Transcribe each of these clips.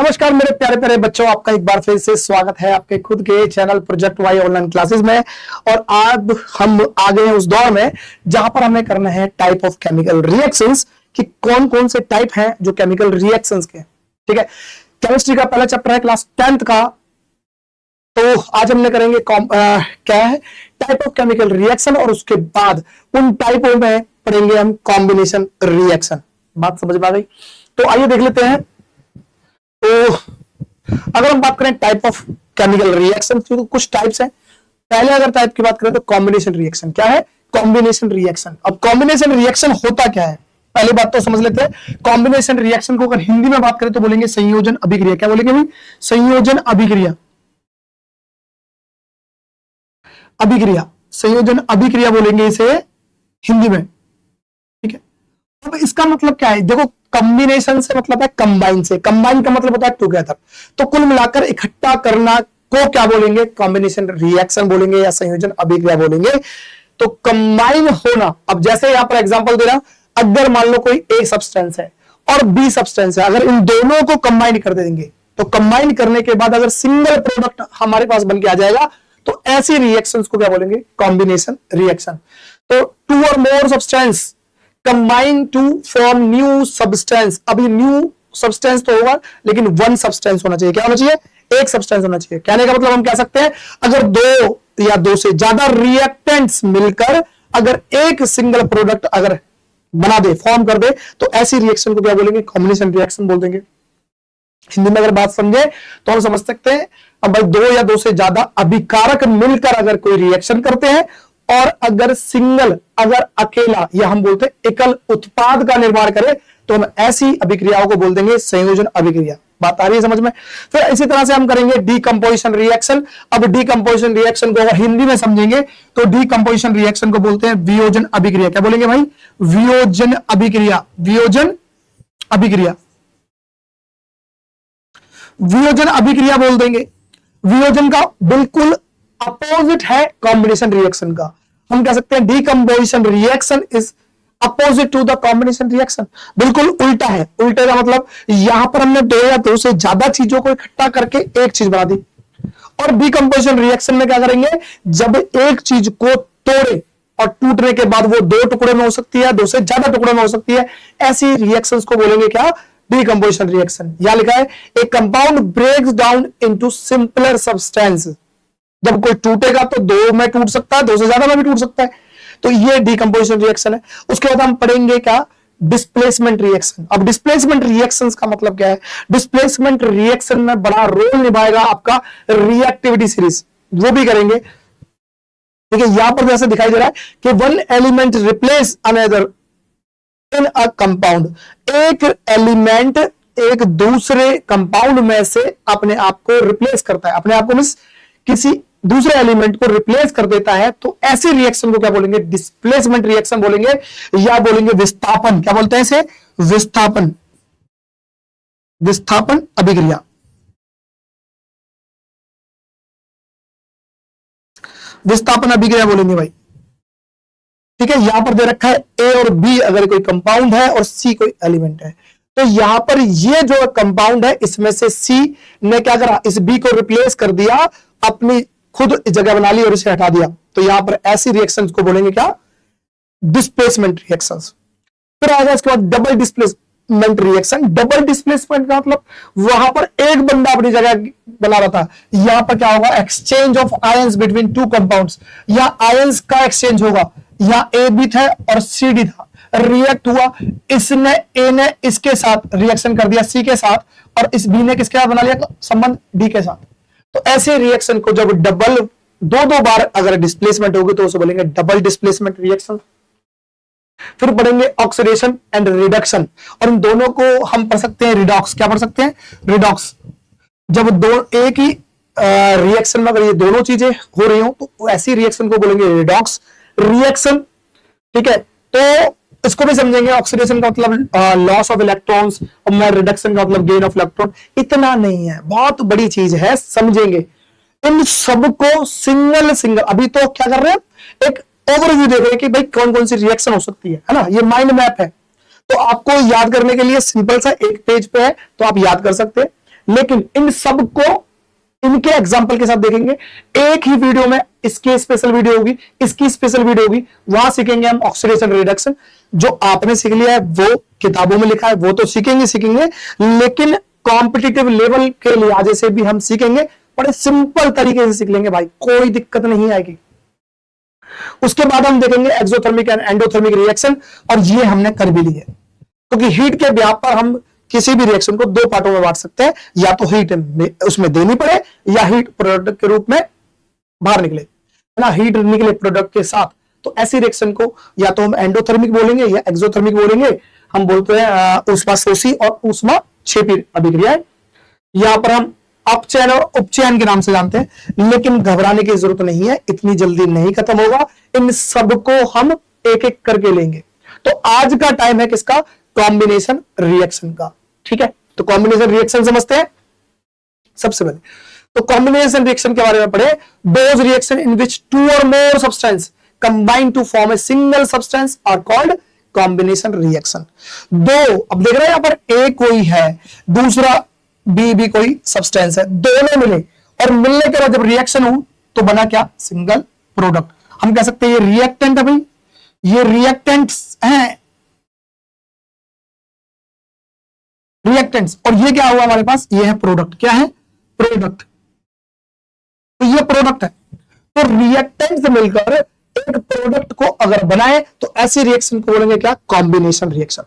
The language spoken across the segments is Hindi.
नमस्कार मेरे प्यारे प्यारे बच्चों, आपका एक बार फिर से स्वागत है आपके खुद के channel project Y online classes में। और आज हम आ गए हैं उस दौर में जहां पर हमें करना है टाइप ऑफ केमिकल रिएक्शंस कि कौन कौन से टाइप हैं जो केमिकल रिएक्शंस के। ठीक है, केमिस्ट्री का पहला चैप्टर है क्लास 10th का। तो आज हमने करेंगे क्या है टाइप ऑफ केमिकल रिएक्शन, और उसके बाद उन टाइपों में पढ़ेंगे हम कॉम्बिनेशन रिएक्शन। बात समझ में आ गई? तो आइए देख लेते हैं। तो अगर हम बात करें टाइप ऑफ केमिकल रिएक्शन, तो कुछ टाइप्स हैं। पहले अगर टाइप की बात करें तो कॉम्बिनेशन रिएक्शन। क्या है कॉम्बिनेशन रिएक्शन? अब कॉम्बिनेशन रिएक्शन होता क्या है, पहली बात तो समझ लेते हैं। कॉम्बिनेशन रिएक्शन को अगर हिंदी में बात करें तो बोलेंगे संयोजन अभिक्रिया। क्या बोलेंगे भाई? संयोजन अभिक्रिया। अभिक्रिया, संयोजन अभिक्रिया बोलेंगे इसे हिंदी में। ठीक है, अब इसका मतलब क्या है? देखो, कॉम्बिनेशन से मतलब है कंबाइन से, कंबाइन का मतलब होता है टुगेदर। तो कुल मिलाकर इकट्ठा करना को क्या बोलेंगे? कॉम्बिनेशन रिएक्शन बोलेंगे या संयोजन अभिक्रिया बोलेंगे। तो कंबाइन होना, अब जैसे यहां पर एग्जांपल दे रहा, अगर मान लो कोई ए सब्सटेंस है और बी सब्सटेंस है, अगर इन दोनों को कंबाइन कर देंगे तो कंबाइन करने के बाद अगर सिंगल प्रोडक्ट हमारे पास बन के आ जाएगा तो ऐसी रिएक्शंस को क्या बोलेंगे? Combination reaction. तो टू और more substance combine to form new substance. अभी न्यू सब्सटेंस तो होगा लेकिन वन सब्सटेंस होना चाहिए। क्या होना चाहिए? एक सब्सटेंस होना चाहिए। कहने का मतलब हम कह सकते हैं अगर दो या दो से ज्यादा रिएक्टेंट्स मिलकर अगर एक सिंगल प्रोडक्ट अगर बना दे, फॉर्म कर दे, तो ऐसी रिएक्शन को क्या बोलेंगे? कॉम्बिनेशन रिएक्शन बोल देंगे। हिंदी में अगर बात समझे तो हम समझ सकते हैं, अब भाई दो या दो से ज्यादा अभिकारक मिलकर अगर कोई रिएक्शन करते हैं और अगर सिंगल, अगर अकेला या हम बोलते हैं एकल उत्पाद का निर्माण करे तो हम ऐसी अभिक्रियाओं को बोल देंगे संयोजन अभिक्रिया। बात आ रही है समझ में? फिर इसी तरह से हम करेंगे डीकंपोजिशन रिएक्शन। अब डीकंपोजिशन रिएक्शन को अगर हिंदी में समझेंगे तो डीकंपोजिशन रिएक्शन को बोलते हैं वियोजन अभिक्रिया। क्या बोलेंगे भाई? वियोजन अभिक्रिया। वियोजन अभिक्रिया, वियोजन अभिक्रिया बोल देंगे। वियोजन का बिल्कुल अपोजिट है कॉम्बिनेशन रिएक्शन का। हम कह सकते हैं decomposition reaction is opposite to the combination reaction. बिल्कुल उल्टा है। उल्टे का मतलब यहां पर हमने दो या दो से ज्यादा चीजों को इकट्ठा करके एक चीज बना दी, और डीकंपोजिशन रिएक्शन में क्या करेंगे? जब एक चीज को तोड़े और टूटने के बाद वो दो टुकड़े में हो सकती है, दो से ज्यादा टुकड़े में हो सकती है, ऐसी रिएक्शंस को बोलेंगे क्या? Decomposition reaction. यहां लिखा है a compound breaks down into simpler substance. जब कोई टूटेगा तो दो में टूट सकता है, दो से ज्यादा में भी टूट सकता है। तो ये डीकंपोजिशन रिएक्शन है। उसके बाद हम पढ़ेंगे क्या? Displacement reaction. अब डिस्प्लेसमेंट रिएक्शंस का मतलब क्या है? डिस्प्लेसमेंट रिएक्शन में बड़ा रोल निभाएगा आपका रिएक्टिविटी सीरीज, वो भी करेंगे। ठीक है, यहां पर जैसे दिखाई दे रहा है कि one element replace another in a compound. एक एलिमेंट एक दूसरे कंपाउंड में से अपने आप को रिप्लेस करता है, अपने आप को मींस किसी दूसरे एलिमेंट को रिप्लेस कर देता है, तो ऐसी रिएक्शन को क्या बोलेंगे? डिस्प्लेसमेंट रिएक्शन बोलेंगे, या बोलेंगे विस्थापन। क्या बोलते हैं इसे? विस्थापन। विस्थापन अभिक्रिया। विस्थापन अभिक्रिया बोलेंगे भाई। ठीक है, यहां पर दे रखा है ए और बी अगर कोई कंपाउंड है और सी कोई एलिमेंट है, तो यहां पर ये जो कंपाउंड है इसमें से सी ने क्या करा? इस बी को रिप्लेस कर दिया, अपनी खुद जगह बना ली और इसे हटा दिया। तो यहां पर ऐसी रिएक्शंस को बोलेंगे क्या? Displacement reactions. फिर आएगा इसके बाद double displacement reaction. Double displacement का मतलब वहां पर एक बंदा अपनी जगह बना रहा था, यहां पर क्या होगा? Exchange of ions between two compounds. या आयंस का एक्सचेंज होगा। या ए बी था और सी डी था, रिएक्ट हुआ, इसने ए ने इसके साथ रिएक्शन कर दिया सी के साथ, और इस बी ने किसके साथ बना लिया संबंध? डी के साथ। तो ऐसे रिएक्शन को जब डबल दो बार अगर डिस्प्लेसमेंट होगी तो उसे बोलेंगे डबल डिस्प्लेसमेंट रिएक्शन। फिर पढ़ेंगे ऑक्सीडेशन एंड रिडक्शन, और इन दोनों को हम पढ़ सकते हैं रिडॉक्स। क्या पढ़ सकते हैं? रिडॉक्स। जब दो एक ही रिएक्शन में अगर ये दोनों चीजें हो रही हो तो ऐसी रिएक्शन को बोलेंगे रिडॉक्स रिएक्शन। ठीक है, तो इसको भी समझेंगे। ऑक्सीडेशन का मतलब लॉस ऑफ इलेक्ट्रॉन्स, और मैं रिडक्शन का मतलब गेन ऑफ इलेक्ट्रॉन। इतना नहीं है, बहुत बड़ी चीज है, समझेंगे इन सबको सिंगल सिंगल। अभी तो क्या कर रहे हैं? एक ओवरव्यू देख रहे हैं कि भाई कौन कौन सी रिएक्शन हो सकती है ना? ये माइंड मैप है। तो आपको याद करने के लिए सिंपल सा एक पेज पे है तो आप याद कर सकते हैं। लेकिन इन सबको इनके एग्जाम्पल के साथ देखेंगे। एक ही वीडियो में इसकी स्पेशल वीडियो होगी, इसकी स्पेशल वीडियो होगी, वहां सीखेंगे हम ऑक्सीडेशन रिडक्शन। जो आपने सीख लिया है वो किताबों में लिखा है वो तो सीखेंगे, लेकिन कॉम्पिटिटिव लेवल के लिहाजे से भी हम सीखेंगे, बड़े सिंपल तरीके से सीख लेंगे भाई, कोई दिक्कत नहीं आएगी। उसके बाद हम देखेंगे एक्सोथर्मिक एंड एंडोथर्मिक रिएक्शन, और ये हमने कर भी ली है, क्योंकि हीट के व्याप पर हम किसी भी रिएक्शन को दो पार्टों में बांट सकते हैं, या तो हीट उसमें देनी पड़े या हीट प्रोडक्ट के रूप में बाहर निकले, है ना, हीट निकले प्रोडक्ट के साथ। तो ऐसी रिएक्शन को या तो हम एंडोथर्मिक बोलेंगे या एक्सोथर्मिक बोलेंगे। हम बोलते हैं ऊष्माशोषी और ऊष्माक्षेपी अभिक्रिया। यहां पर हम अपचयन और उपचयन के नाम से जानते हैं, लेकिन घबराने की जरूरत नहीं है, इतनी जल्दी नहीं खत्म होगा, इन सबको हम एक एक करके लेंगे। तो आज का टाइम है किसका? कॉम्बिनेशन रिएक्शन का। ठीक है, तो कॉम्बिनेशन रिएक्शन समझते हैं सबसे पहले। तो कॉम्बिनेशन रिएक्शन के बारे में पढ़े, those reaction in which two और more substance combine to form a single substance are called combination reaction. दो, अब देख रहे हैं यहां पर ए कोई है, दूसरा बी भी कोई सब्सटेंस है, दोनों मिले और मिलने के बाद जब रिएक्शन हो तो बना क्या? Single product. हम कह सकते हैं ये रिएक्टेंट है भाई, ये रिएक्टेंट्स हैं, रिएक्टेंट्स, और ये क्या हुआ हमारे पास? ये है प्रोडक्ट। क्या है? प्रोडक्ट। तो ये प्रोडक्ट है। तो रिएक्टेंट्स मिलकर एक प्रोडक्ट को अगर बनाए तो ऐसी रिएक्शन को बोलेंगे क्या? Combination reaction.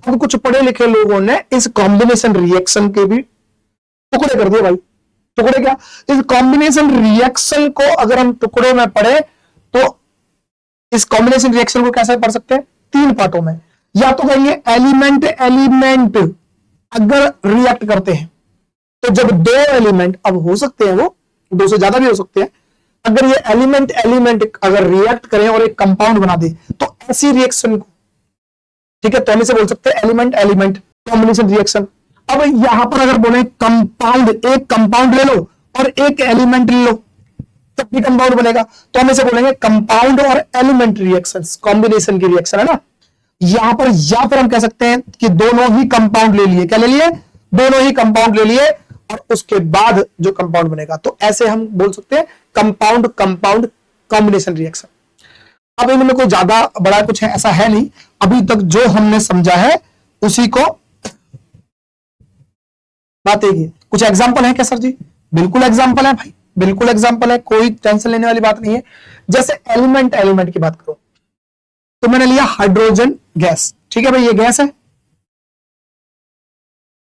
अब कुछ पढ़े लिखे लोगों ने इस कॉम्बिनेशन रिएक्शन के भी टुकड़े कर दिए भाई। टुकड़े क्या? इस कॉम्बिनेशन रिएक्शन को अगर हम टुकड़े में पढ़े तो इस कॉम्बिनेशन रिएक्शन को कैसे पढ़ सकते हैं? तीन पार्टों में। या तो कहेंगे एलिमेंट एलिमेंट अगर रिएक्ट करते हैं, तो जब दो एलिमेंट, अब हो सकते हैं वो दो से ज्यादा भी हो सकते हैं, अगर ये एलिमेंट एलिमेंट अगर रिएक्ट करें और एक कंपाउंड बना दे तो ऐसी रिएक्शन को, ठीक है, तो हम इसे बोल सकते हैं एलिमेंट एलिमेंट कॉम्बिनेशन रिएक्शन। अब यहां पर अगर बोले कंपाउंड, एक कंपाउंड ले लो और एक एलिमेंट ले लो तब भी कंपाउंड बनेगा, तो हम इसे बोलेंगे कंपाउंड और एलिमेंट रिएक्शंस, कॉम्बिनेशन की रिएक्शन, है ना। यहां पर या फिर हम कह सकते हैं कि दोनों ही कंपाउंड ले लिए। क्या ले लिए? दोनों ही कंपाउंड ले लिए और उसके बाद जो कंपाउंड बनेगा, तो ऐसे हम बोल सकते हैं कंपाउंड कंपाउंड कॉम्बिनेशन रिएक्शन। अब इनमें कोई ज्यादा बड़ा कुछ है ऐसा है नहीं, अभी तक जो हमने समझा है उसी को बात है। कुछ एग्जाम्पल है क्या सर जी? बिल्कुल एग्जाम्पल है भाई, बिल्कुल एग्जाम्पल है, कोई टेंशन लेने वाली बात नहीं है। जैसे एलिमेंट एलिमेंट की बात करो तो मैंने लिया हाइड्रोजन गैस, ठीक है भाई, ये गैस है,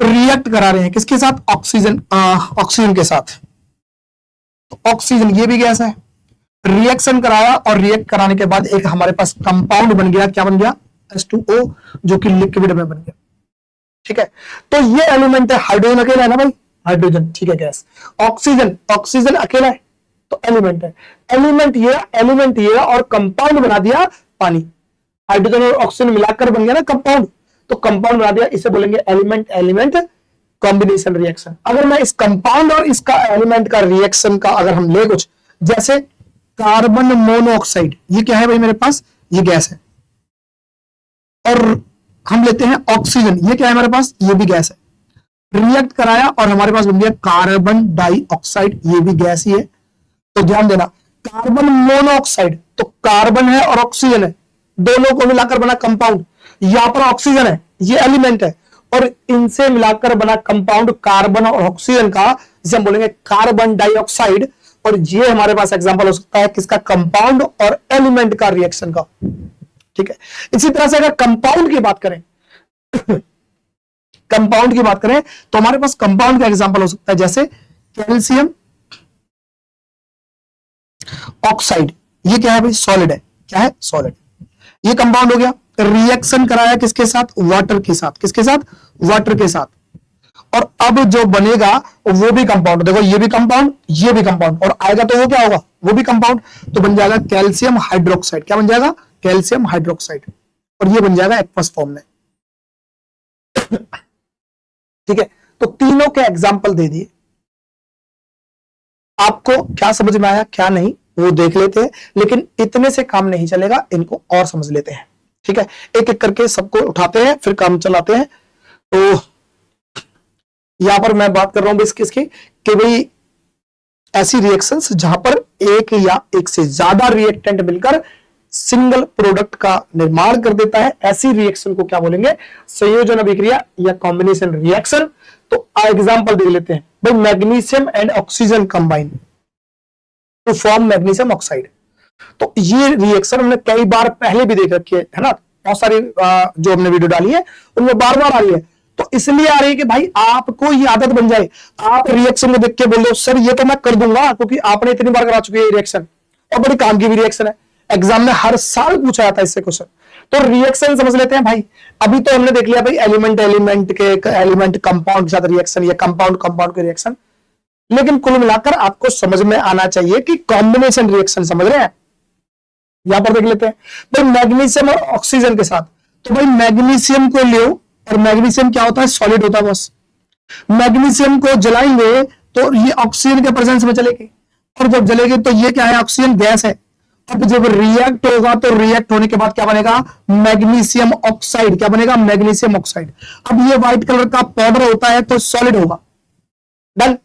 रिएक्ट करा रहे हैं किसके साथ? ऑक्सीजन, ऑक्सीजन के साथ। तो ऑक्सीजन ये भी गैस है, रिएक्शन कराया और रिएक्ट कराने के बाद एक हमारे पास कंपाउंड बन गया। क्या बन गया? H2O, जो कि लिक्विड में बन गया। ठीक है, तो ये एलिमेंट है। हाइड्रोजन अकेला है ना भाई, हाइड्रोजन, ठीक है, गैस। ऑक्सीजन, ऑक्सीजन अकेला है तो एलिमेंट है। एलिमेंट ये और कंपाउंड बना दिया पानी। हाइड्रोजन और ऑक्सीजन मिलाकर बन गया ना कंपाउंड, तो कंपाउंड बना दिया, इसे बोलेंगे एलिमेंट एलिमेंट कॉम्बिनेशन रिएक्शन। अगर मैं इस कंपाउंड और इसका एलिमेंट का रिएक्शन का अगर हम ले कुछ, जैसे कार्बन मोनोऑक्साइड, ये क्या है भाई मेरे पास? ये गैस है। और हम लेते हैं ऑक्सीजन, ये क्या है हमारे पास? ये भी गैस है। रिएक्ट कराया और हमारे पास बन गया कार्बन डाइऑक्साइड, ये भी गैस ही है। तो ध्यान देना, कार्बन मोनोऑक्साइड, तो कार्बन है और ऑक्सीजन है, दोनों को मिलाकर बना कंपाउंड। यहां पर ऑक्सीजन है, ये एलिमेंट है, और इनसे मिलाकर बना कंपाउंड कार्बन और ऑक्सीजन का, जिसे हम बोलेंगे कार्बन डाइऑक्साइड। और ये हमारे पास एग्जांपल हो सकता है किसका? कंपाउंड और एलिमेंट का रिएक्शन का। ठीक है, इसी तरह से अगर कंपाउंड की बात करें कंपाउंड की बात करें तो हमारे पास कंपाउंड का एग्जांपल हो सकता है जैसे कैल्शियम ऑक्साइड, ये क्या है भाई? सॉलिड है। क्या है? सॉलिड। ये कंपाउंड हो गया। रिएक्शन कराया किसके साथ? वाटर के साथ। किसके साथ? वाटर के साथ। और अब जो बनेगा वो भी कंपाउंड, देखो ये भी कंपाउंड, ये भी कंपाउंड, और आएगा तो वो क्या होगा? वो भी कंपाउंड, तो बन जाएगा कैल्शियम हाइड्रोक्साइड। क्या बन जाएगा? Calcium hydroxide. और ये बन जाएगा एक्वस फॉर्म में। ठीक है, तो तीनों के एग्जाम्पल दे दिए। आपको क्या समझ में आया क्या नहीं वो देख लेते हैं, लेकिन इतने से काम नहीं चलेगा, इनको और समझ लेते हैं। ठीक है, एक एक करके सबको उठाते हैं फिर काम चलाते हैं। तो यहां पर मैं बात कर रहा हूं बस किसकी, कि भाई ऐसी रिएक्शंस जहां पर एक या एक से ज्यादा रिएक्टेंट मिलकर सिंगल प्रोडक्ट का निर्माण कर देता है, ऐसी रिएक्शन को क्या बोलेंगे, संयोजन अभिक्रिया या कॉम्बिनेशन रिएक्शन। तो एग्जांपल देख लेते हैं भाई, magnesium and oxygen combine to form magnesium oxide. तो ये रिएक्शन हमने कई बार पहले भी देख रखी है ना, बहुत सारी जो हमने वीडियो डाली है उनमें बार बार आ रही है। तो इसलिए आ रही है कि भाई आपको ये आदत बन जाए, आप रिएक्शन को देख के बोल दो सर ये तो मैं कर दूंगा, क्योंकि आपने इतनी बार करा चुकी है रिएक्शन और बड़ी काम की भी रिएक्शन है, एग्जाम में हर साल पूछा जाता है इससे क्वेश्चन। तो रिएक्शन समझ लेते हैं भाई। अभी तो हमने देख लिया भाई एलिमेंट कंपाउंड के साथ रिएक्शन या कंपाउंड कंपाउंड के रिएक्शन, लेकिन कुल मिलाकर आपको समझ में आना चाहिए कि कॉम्बिनेशन रिएक्शन समझ रहे हैं। यहां पर देख लेते हैं भाई मैग्नीशियम और ऑक्सीजन के साथ। तो भाई मैग्नीशियम को लो, और मैग्नीशियम क्या होता है, सॉलिड होता है बस। मैग्नीशियम को जलाएंगे तो ये ऑक्सीजन के प्रेजेंस में चलेगी, और जब जलेगी तो ये क्या है, ऑक्सीजन गैस है। अब जब रिएक्ट होगा तो रिएक्ट होने के बाद क्या बनेगा, मैग्नीशियम ऑक्साइड। क्या बनेगा, मैग्नीशियम ऑक्साइड। अब ये व्हाइट कलर का पाउडर होता है तो सॉलिड होगा। डन।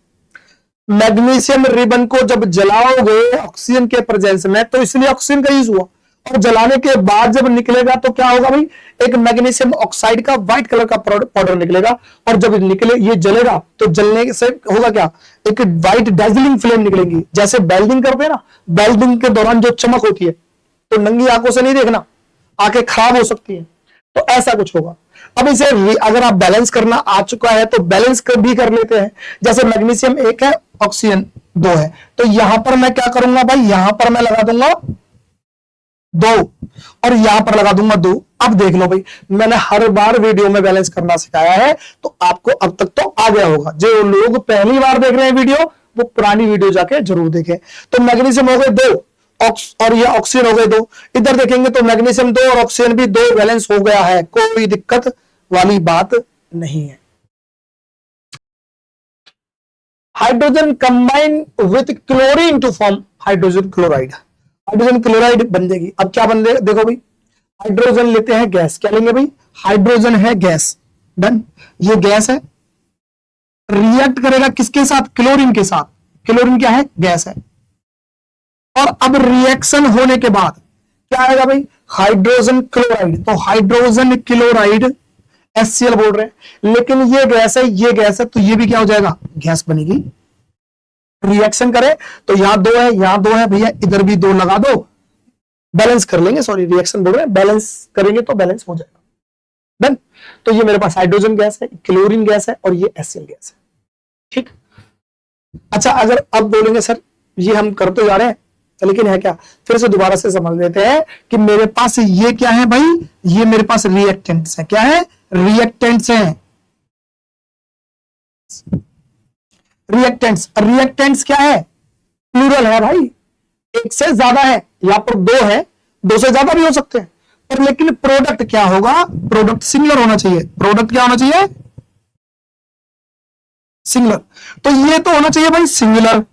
मैग्नीशियम रिबन को जब जलाओगे ऑक्सीजन के प्रेजेंस में, तो इसलिए ऑक्सीजन का यूज हुआ, और जलाने के बाद जब निकलेगा तो क्या होगा भाई, एक मैग्नीशियम ऑक्साइड का व्हाइट कलर का पाउडर निकलेगा, और जब निकले ये जलेगा तो जलने से होगा क्या, एक व्हाइट डेजलिंग फ्लेम निकलेंगी। जैसे वेल्डिंग करते हैं ना, वेल्डिंग के दौरान जो चमक होती है, तो नंगी आंखों से नहीं देखना, आंखें खराब हो सकती है, तो ऐसा कुछ होगा। अब इसे अगर आप बैलेंस करना आ चुका है तो बैलेंस भी कर लेते हैं। जैसे मैग्नीशियम 1 है, ऑक्सीजन 2 है, तो यहां पर मैं क्या करूंगा भाई, यहां पर मैं लगा दूंगा 2 और यहां पर लगा दूंगा 2। अब देख लो भाई, मैंने हर बार वीडियो में बैलेंस करना सिखाया है, तो आपको अब तक तो आ गया होगा। जो लोग पहली बार देख रहे हैं वीडियो, वो पुरानी वीडियो जाके जरूर देखें। तो मैग्नीशियम हो गए 2 और ये ऑक्सीजन हो गए 2। इधर देखेंगे तो मैग्नीशियम 2 और ऑक्सीजन भी 2 बैलेंस हो गया है, कोई दिक्कत वाली बात नहीं है। Hydrogen combine with chlorine to form hydrogen chloride. Hydrogen chloride बन जाएगी। अब क्या बन जाएगा, देखो भाई, हाइड्रोजन लेते हैं गैस, क्या लेंगे भाई, हाइड्रोजन है गैस। डन। ये गैस है, रिएक्ट करेगा किसके साथ, क्लोरीन के साथ। क्लोरीन क्या है, गैस है। और अब रिएक्शन होने के बाद क्या आएगा भाई, हाइड्रोजन क्लोराइड। तो हाइड्रोजन क्लोराइड HCl बोल रहे हैं, लेकिन ये गैस है, ये गैस है, तो ये भी क्या हो जाएगा, गैस बनेगी। रिएक्शन करे तो यहां 2 है, यहां 2 है भैया, इधर भी 2 लगा दो, बैलेंस कर लेंगे। सॉरी, रिएक्शन बोल रहे हैं, बैलेंस करेंगे तो बैलेंस हो जाएगा। डन। तो ये मेरे पास हाइड्रोजन गैस है, क्लोरीन गैस है, और ये HCl गैस है। ठीक। अच्छा, अगर अब बोलेंगे सर ये हम कर तो जा रहे हैं, लेकिन है क्या, फिर से दोबारा से समझ लेते हैं कि मेरे पास ये क्या है भाई, ये मेरे पास रिएक्टेंट्स है। क्या है, रिएक्टेंट्स हैं। रिएक्टेंट्स क्या है, प्लूरल है भाई, एक से ज्यादा है, यहां पर 2 है, 2 से ज्यादा भी हो सकते हैं, पर लेकिन प्रोडक्ट क्या होगा, प्रोडक्ट सिंगुलर होना चाहिए। प्रोडक्ट क्या होना चाहिए, सिंगुलर। तो ये तो होना चाहिए भाई सिंगुलर,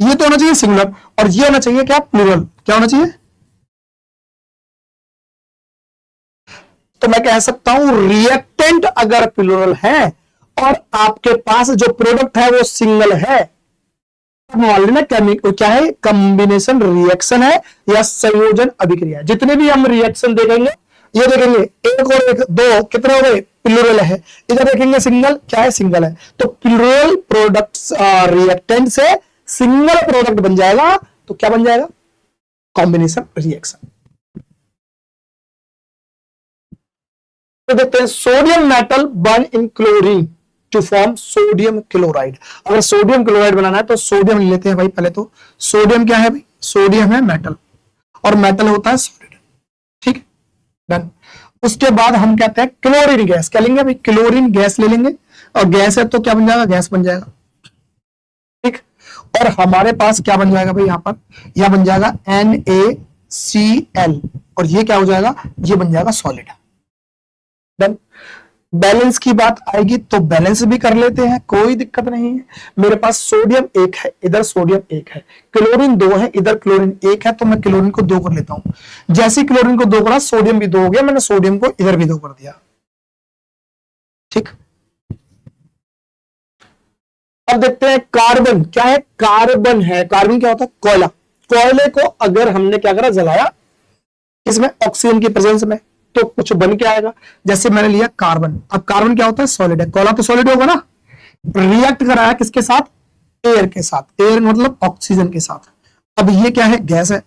ये तो होना चाहिए सिंगुलर, और ये होना चाहिए क्या, प्लूरल। क्या होना चाहिए, तो मैं कह सकता हूं रिएक्टेंट अगर प्लूरल है और आपके पास जो प्रोडक्ट है वो सिंगल है, मान लेना केमिकल क्या है, कॉम्बिनेशन रिएक्शन है या संयोजन अभिक्रिया। जितने भी हम रिएक्शन देखेंगे, ये देखेंगे 1 और 1 2 कितने हो गए, प्लूरल है। इधर देखेंगे सिंगल, क्या है, सिंगल है। तो प्लूरल प्रोडक्ट्स रिएक्टेंट से सिंगल प्रोडक्ट बन जाएगा, तो क्या बन जाएगा, कॉम्बिनेशन रिएक्शन। तो देखते हैं, sodium metal burn in chlorine to form sodium chloride. अगर सोडियम क्लोराइड बनाना है तो सोडियम लेते हैं भाई। पहले तो सोडियम क्या है भाई, सोडियम है मेटल, और मेटल होता है सॉलिड। ठीक, डन। उसके बाद हम कहते हैं क्लोरीन गैस। क्या लेंगे भाई, क्लोरीन गैस ले लेंगे, और गैस है तो क्या बन जाएगा, गैस बन जाएगा। ठीक, और हमारे पास क्या बन जाएगा भाई, यहां पर यह बन जाएगा NaCl, और ये क्या हो जाएगा, ये बन जाएगा सॉलिड। डन। बैलेंस की बात आएगी तो बैलेंस भी कर लेते हैं, कोई दिक्कत नहीं है। मेरे पास सोडियम 1 है, इधर सोडियम 1 है, क्लोरीन 2 है, इधर क्लोरीन 1 है, तो मैं क्लोरीन को 2 कर लेता हूं। जैसे क्लोरीन को 2 करा, सोडियम भी 2 हो गया, मैंने सोडियम को इधर भी 2 कर दिया। ठीक, अब देखते हैं कार्बन क्या है। कार्बन है, कार्बन क्या होता है? कोयला। कोयले को अगर हमने क्या करा, जलाया, इसमें ऑक्सीजन की प्रेजेंस में, तो कुछ बन के आएगा। जैसे मैंने लिया कार्बन, अब कार्बन क्या होता है? सॉलिड है, कोयला तो सॉलिड होगा ना। रिएक्ट कराया किसके साथ? एयर के साथ, एयर मतलब ऑक्सीजन के साथ। अब ये क्या है? गैस है।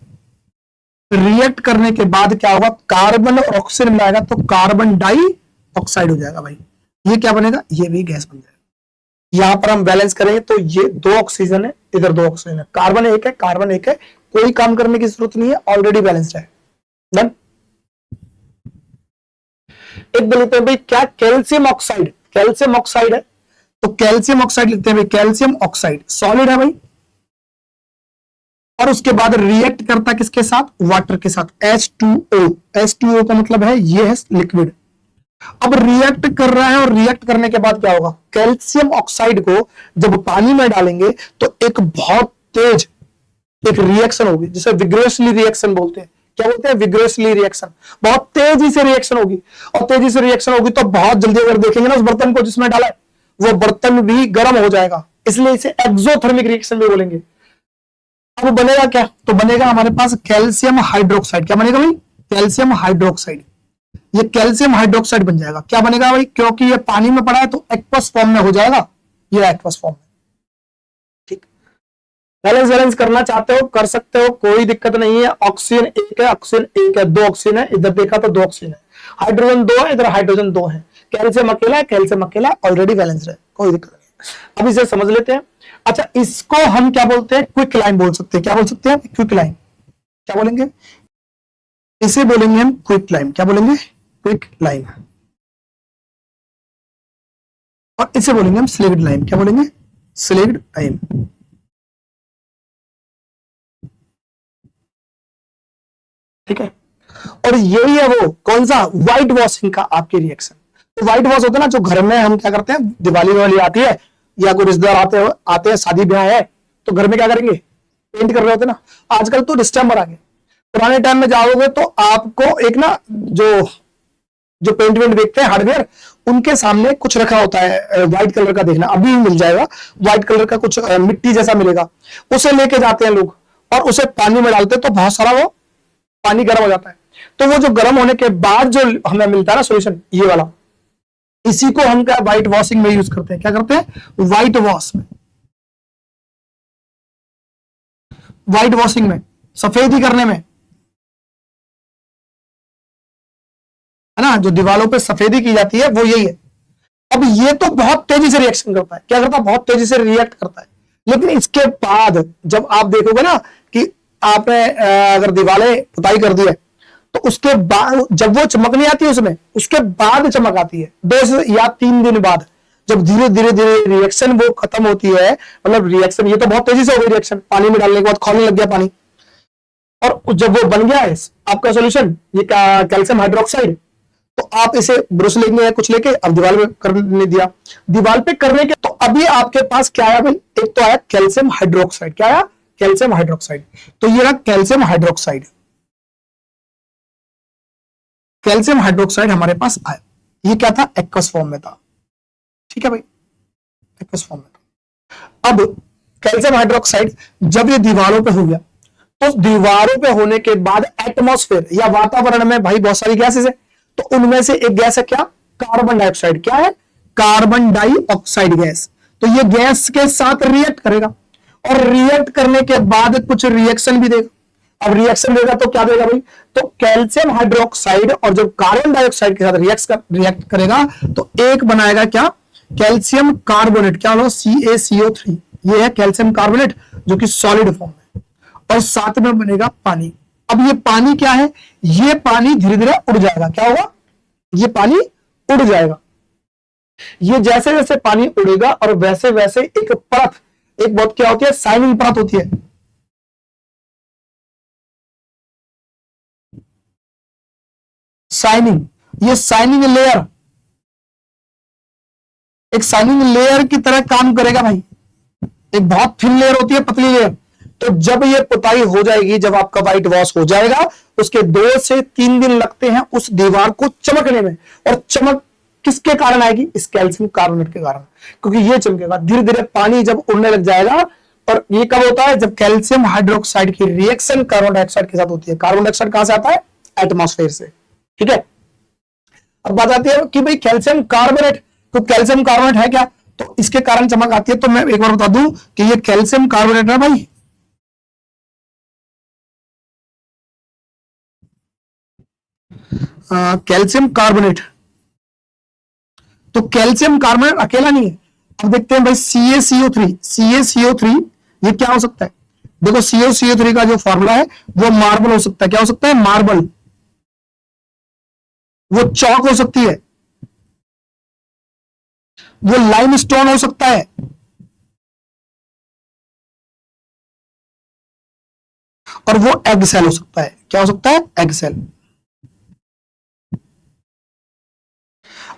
रिएक्ट करने के बाद क्या होगा? कार्बन और ऑक्सीजन मिलाएगा तो कार्बन डाई ऑक्साइड हो जाएगा भाई। ये क्या बनेगा? ये भी गैस बन जाएगा। यहां पर हम बैलेंस करेंगे तो ये 2 ऑक्सीजन है, इधर 2 ऑक्सीजन है, कार्बन 1 है, कार्बन 1 है, कोई काम करने की जरूरत नहीं है, ऑलरेडी बैलेंस्ड है। डन। एक बोलते हैं भाई क्या? कैल्शियम ऑक्साइड, कैल्शियम ऑक्साइड है, तो कैल्शियम ऑक्साइड लिखते हैं भाई, कैल्शियम ऑक्साइड सॉलिड है भाई। और उसके बाद रिएक्ट करता किसके साथ? वाटर के साथ, H2O। H2O का मतलब है ये है लिक्विड। अब रिएक्ट कर रहा है और रिएक्ट करने के बाद क्या होगा? कैल्शियम ऑक्साइड को जब पानी में डालेंगे तो एक बहुत तेज एक रिएक्शन होगी, जिसे विग्रेसली रिएक्शन बोलते हैं। क्या बोलते हैं? विग्रेसली रिएक्शन। बहुत तेजी से रिएक्शन होगी, और तेजी से रिएक्शन होगी तो बहुत जल्दी अगर देखेंगे ना उस बर्तन को जिसमें डाला है, वो बर्तन भी गर्म हो जाएगा, इसलिए इसे एक्सोथर्मिक रिएक्शन भी बोलेंगे। अब बनेगा क्या? तो बनेगा हमारे पास कैल्शियम हाइड्रोक्साइड। क्या बनेगा भाई? Calcium hydroxide. ये कैल्शियम हाइड्रोक्साइड बन जाएगा। क्या बनेगा भाई? क्योंकि ये पानी में पड़ा है तो एक्वस फॉर्म में हो जाएगा, ये एक्वस फॉर्म में। ठीक, बैलेंस बैलेंस करना चाहते हो कर सकते हो, कोई दिक्कत नहीं है। ऑक्सीजन 1 है, ऑक्सीजन 1 है, 2 ऑक्सीजन है, इधर देखा तो 2 ऑक्सीजन है, हाइड्रोजन 2 है, इधर हाइड्रोजन 2 है, कैल्शियम अकेला है, कैल्शियम अकेला, ऑलरेडी बैलेंस है, कोई दिक्कत नहीं है। अब इसे समझ लेते हैं। अच्छा, इसको हम क्या बोलते हैं? क्विक लाइन बोल सकते हैं। क्या बोल सकते हैं? Quick line. क्या बोलेंगे? इसे बोलेंगे हम क्विक लाइन। क्या बोलेंगे? Quick line. और इसे बोलेंगे हम स्लिग्ड लाइन। क्या बोलेंगे? स्लिग्ड लाइन। ठीक है, और यही है वो कौन सा? व्हाइट वॉशिंग का आपके रिएक्शन। तो व्हाइट वॉश होता है ना, जो घर में हम क्या करते हैं, दिवाली वाली आती है या कोई रिश्तेदार आते हैं, शादी ब्याह है, तो घर में क्या करेंगे? पेंट कर रहे होते ना। आजकल तो डिस्टेंबर आ गए, पुराने टाइम में जाओगे तो आपको एक ना जो जो पेंट वेंट देखते हैं हार्डवेयर, उनके सामने कुछ रखा होता है व्हाइट कलर का, देखना अभी मिल जाएगा। व्हाइट कलर का कुछ मिट्टी जैसा मिलेगा, उसे लेके जाते हैं लोग और उसे पानी में डालते हैं तो बहुत सारा वो पानी गर्म हो जाता है। तो वो जो गर्म होने के बाद जो हमें मिलता है ना सोल्यूशन, ये वाला, इसी को हम क्या व्हाइट वॉशिंग में यूज करते हैं। क्या करते हैं? व्हाइट वॉश में, व्हाइट वॉशिंग में, सफेदी करने में, है ना, जो दीवारों पे सफेदी की जाती है वो यही है। अब ये तो बहुत तेजी से रिएक्शन करता है। क्या करता है? बहुत तेजी से रिएक्ट करता है। लेकिन इसके बाद जब आप देखोगे ना कि आपने अगर दीवारें पुताई कर दी है, तो उसके बाद जब वो चमक नहीं आती उसमें, उसके बाद चमक आती है 2 या 3 दिन बाद, जब धीरे धीरे धीरे रिएक्शन वो खत्म होती है। मतलब रिएक्शन ये तो बहुत तेजी से हो गई रिएक्शन, पानी में डालने के बाद खोलने लग गया पानी, और जब वो बन गया है आपका सोल्यूशन, ये कैल्शियम हाइड्रोक्साइड, तो आप इसे ब्रश लेंगे या कुछ लेके अब दीवार पे करने दिया। दीवार पे करने के तो अभी आपके पास क्या आया भाई? एक तो आया कैल्शियम हाइड्रोक्साइड। क्या आया? Calcium hydroxide. तो ये रहा कैल्शियम हाइड्रोक्साइड। कैल्शियम हाइड्रोक्साइड हमारे पास आया, ये क्या था? एक्वस फॉर्म में था। ठीक है भाई, एक्वस फॉर्म में था। अब कैल्शियम हाइड्रोक्साइड जब ये दीवारों पे हो गया, तो दीवारों पे होने के बाद एटमॉस्फेयर या वातावरण में भाई बहुत सारी गैसेस है, तो उनमें से एक गैस है क्या? Carbon dioxide. क्या है? Carbon dioxide gas. तो ये गैस के साथ रिएक्ट करेगा, और रिएक्ट करने के बाद कुछ रिएक्शन भी देगा। अब रिएक्शन देगा तो क्या देगा भाई? तो कैल्शियम हाइड्रोक्साइड और जब कार्बन डाइऑक्साइड के साथ रिएक्ट करेगा तो एक बनाएगा क्या? Calcium carbonate. क्या होगा? CaCO3। ये है कैल्शियम कार्बोनेट जो कि सॉलिड फॉर्म है, और साथ में बनेगा पानी। अब ये पानी क्या है? ये पानी धीरे धीरे उड़ जाएगा। क्या होगा? ये पानी उड़ जाएगा। ये जैसे जैसे पानी उड़ेगा और वैसे वैसे एक परत, एक बहुत क्या होती है? शाइनिंग परत होती है। शाइनिंग, ये शाइनिंग लेयर, एक शाइनिंग लेयर की तरह काम करेगा भाई। एक बहुत थिन लेयर होती है, पतली लेयर। तो जब ये पुताई हो जाएगी, जब आपका व्हाइट वॉश हो जाएगा, उसके 2 से 3 दिन लगते हैं उस दीवार को चमकने में। और चमक किसके कारण आएगी? इस कैल्शियम कार्बोनेट के कारण, क्योंकि ये चमकेगा। धीरे धीरे पानी जब उड़ने लग जाएगा, और ये कब होता है? जब कैल्शियम हाइड्रोक्साइड की रिएक्शन कार्बन डाइऑक्साइड के साथ होती है। कार्बन डाइऑक्साइड कहां से आता है? एटमॉस्फेयर से। ठीक है, अब बात आती है कि भाई कैल्शियम कार्बोनेट, तो कैल्शियम कार्बोनेट है क्या? तो इसके कारण चमक आती है। तो मैं एक बार बता दूं कि ये कैल्शियम कार्बोनेट है भाई, कैल्शियम कार्बोनेट। तो कैल्शियम कार्बोनेट अकेला नहीं है। अब देखते हैं भाई CaCO3, CaCO3 ये क्या हो सकता है? देखो CaCO3 का जो फॉर्मूला है वो मार्बल हो सकता है। क्या हो सकता है? मार्बल। वो चौक हो सकती है, वो लाइमस्टोन हो सकता है, और वो एग सेल हो सकता है। क्या हो सकता है? Egg shell.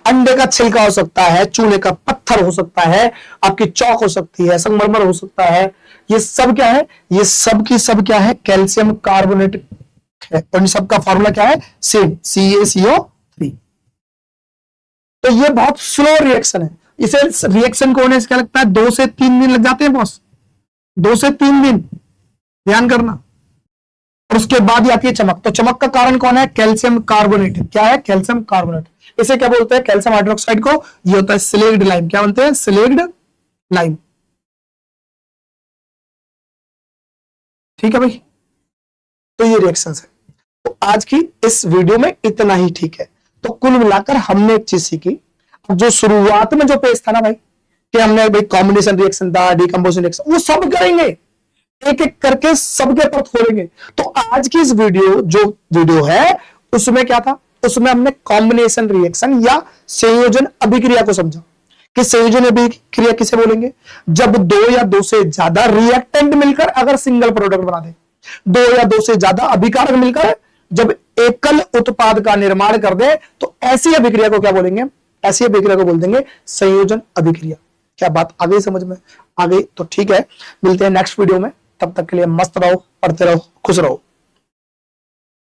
अंडे का छिलका हो सकता है, चूने का पत्थर हो सकता है, आपकी चौक हो सकती है, संगमरमर हो सकता है। ये सब क्या है? ये सब की सब क्या है? कैल्शियम कार्बोनेट है। और इन सबका फॉर्मूला क्या है? Same, CaCO3। तो ये बहुत स्लो रिएक्शन है। इसे रिएक्शन को होने से क्या लगता है? 2 से 3 दिन लग जाते हैं बॉस, 2 से 3 दिन, ध्यान करना। और उसके बाद ही आती है चमक। तो चमक का कारण कौन है? Calcium carbonate. क्या है? Calcium carbonate. इसे क्या बोलते हैं? कैल्शियम हाइड्रोक्साइड को। ये होता है स्लेग्ड लाइम। क्या बोलते हैं? स्लेग्ड लाइम। ठीक है भाई, तो ये रिएक्शन है। तो आज की इस वीडियो में इतना ही, ठीक है। तो कुल मिलाकर हमने एक चीज सीखी। अब जो शुरुआत में जो पेज था ना भाई, कि हमने भाई कॉम्बिनेशन रिएक्शन था, डिकम्पोजिशन रिएक्शन, वो सब करेंगे, एक एक करके सबके पर खोलेंगे। तो आज की इस वीडियो है, उसमें क्या था? उसमें हमने कॉम्बिनेशन रिएक्शन या संयोजन अभिक्रिया को समझा। कि संयोजन अभिक्रिया किसे बोलेंगे? जब 2 या 2 से ज्यादा रिएक्टेंट मिलकर अगर सिंगल प्रोडक्ट बना दे, 2 या 2 से ज्यादा अभिकारक मिलकर जब एकल उत्पाद का निर्माण कर दे, तो ऐसी अभिक्रिया को क्या बोलेंगे? ऐसी अभिक्रिया को बोल देंगे संयोजन अभिक्रिया। क्या बात आ गई समझ में? आ गई तो ठीक है, मिलते हैं नेक्स्ट वीडियो में। तब तक के लिए मस्त रहो, पढ़ते रहो, खुश रहो।